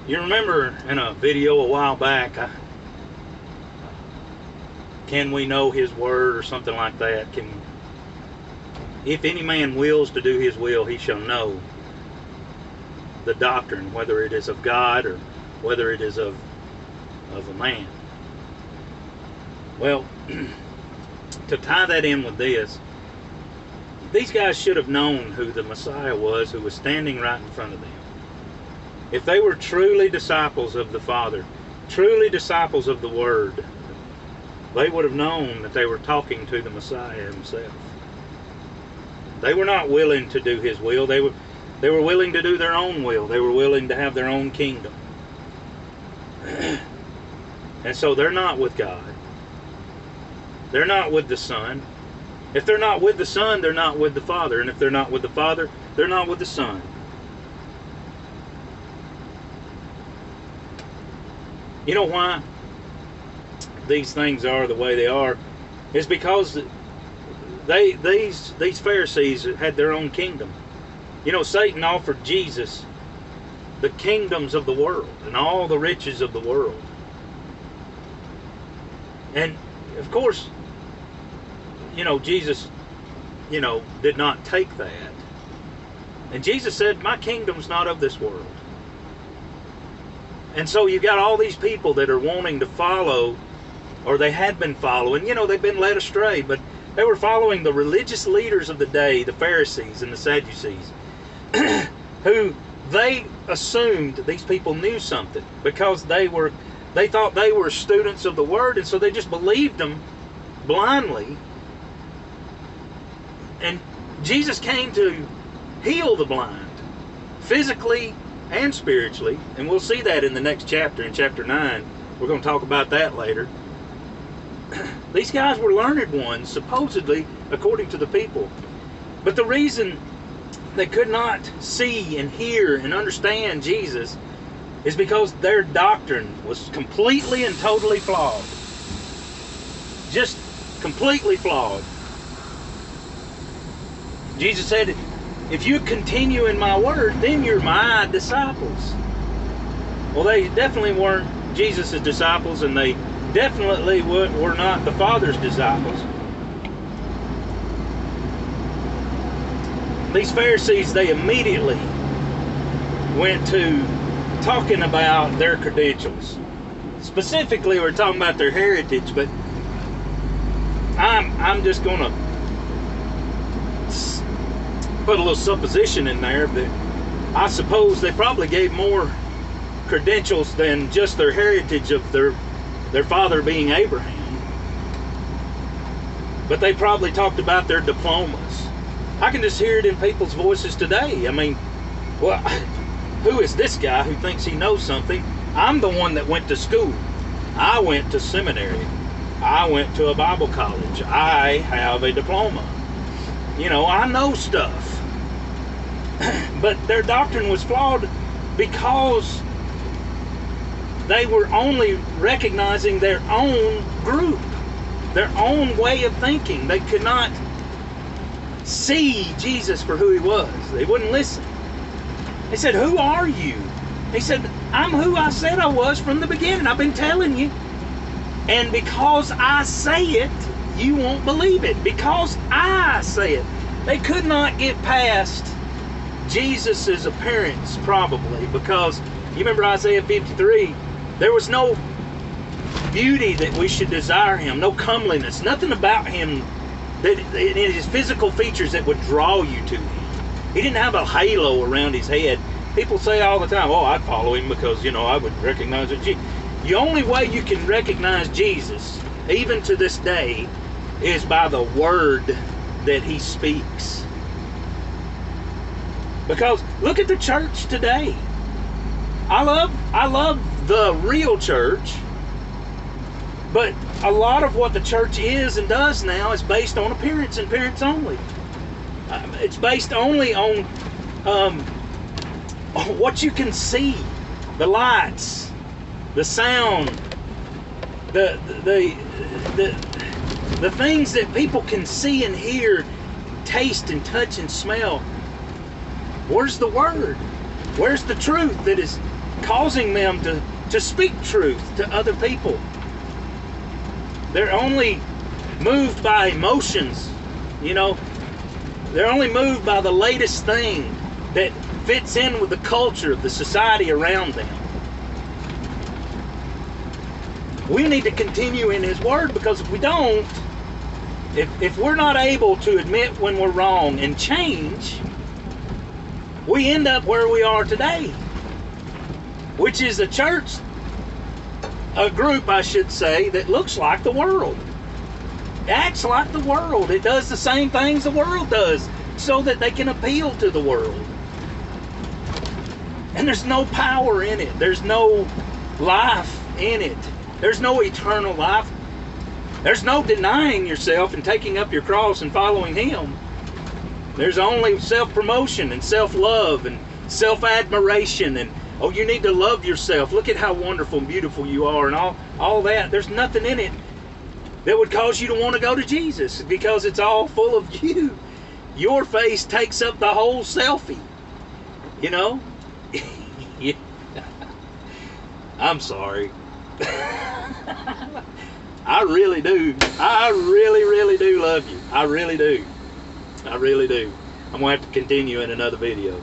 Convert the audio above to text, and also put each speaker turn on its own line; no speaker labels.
You remember in a video a while back, can we know his word or something like that? If any man wills to do his will, he shall know the doctrine, whether it is of God or whether it is of a man. Well, to tie that in with this, these guys should have known who the Messiah was, who was standing right in front of them. If they were truly disciples of the Father, truly disciples of the Word, they would have known that they were talking to the Messiah himself. They were not willing to do his will. They were willing to do their own will. They were willing to have their own kingdom. And so they're not with God. They're not with the Son. If they're not with the Son, they're not with the Father. And if they're not with the Father, they're not with the Son. You know why these things are the way they are? Is because these Pharisees had their own kingdom. You know, Satan offered Jesus the kingdoms of the world and all the riches of the world. And of course, you know, Jesus, did not take that. And Jesus said, my kingdom's not of this world. And so you got all these people that are wanting to follow, or they had been following, they've been led astray, but they were following the religious leaders of the day, the Pharisees and the Sadducees, who they assumed these people knew something because they thought they were students of the Word, and so they just believed them blindly. And Jesus came to heal the blind, physically and spiritually, and we'll see that in the next chapter, in chapter 9. We're going to talk about that later. These guys were learned ones, supposedly, according to the people. But the reason they could not see and hear and understand Jesus is because their doctrine was completely and totally flawed. Just completely flawed. Jesus said, if you continue in my word, then you're my disciples. Well, they definitely weren't Jesus' disciples, and they definitely were not the Father's disciples. These Pharisees, they immediately went to talking about their credentials. Specifically, we're talking about their heritage, but I'm just going to put a little supposition in there that I suppose they probably gave more credentials than just their heritage of their father being Abraham. But they probably talked about their diplomas. I can just hear it in people's voices today. I mean, well, who is this guy who thinks he knows something? I'm the one that went to school. I went to seminary. I went to a Bible college. I have a diploma. I know stuff. But their doctrine was flawed because they were only recognizing their own group, their own way of thinking. They could not see Jesus for who he was. They wouldn't listen. They said, who are you? He said, I'm who I said I was from the beginning. I've been telling you. And because I say it, you won't believe it. Because I say it. They could not get past Jesus' appearance, probably, because you remember Isaiah 53, there was no beauty that we should desire him, no comeliness, nothing about him that in his physical features that would draw you to him. He didn't have a halo around his head. People say all the time, oh, I'd follow him because, I would recognize it. The only way you can recognize Jesus, even to this day, is by the word that he speaks. Because look at the church today. I love the real church, but a lot of what the church is and does now is based on appearance and appearance only. It's based only on what you can see, the lights, the sound, the things that people can see and hear, taste and touch and smell. Where's the word? Where's the truth that is causing them to speak truth to other people. They're only moved by emotions, you know. They're only moved by the latest thing that fits in with the culture of the society around them. We need to continue in His Word, because if we don't, if we're not able to admit when we're wrong and change, we end up where we are today, which is a church, a group, I should say, that looks like the world. It acts like the world. It does the same things the world does so that they can appeal to the world. And there's no power in it. There's no life in it. There's no eternal life. There's no denying yourself and taking up your cross and following Him. There's only self-promotion and self-love and self-admiration and, oh, you need to love yourself. Look at how wonderful and beautiful you are, and all that. There's nothing in it that would cause you to want to go to Jesus, because it's all full of you. Your face takes up the whole selfie. You know? Yeah. I'm sorry. I really do. I really, really do love you. I really do. I really do. I'm going to have to continue in another video.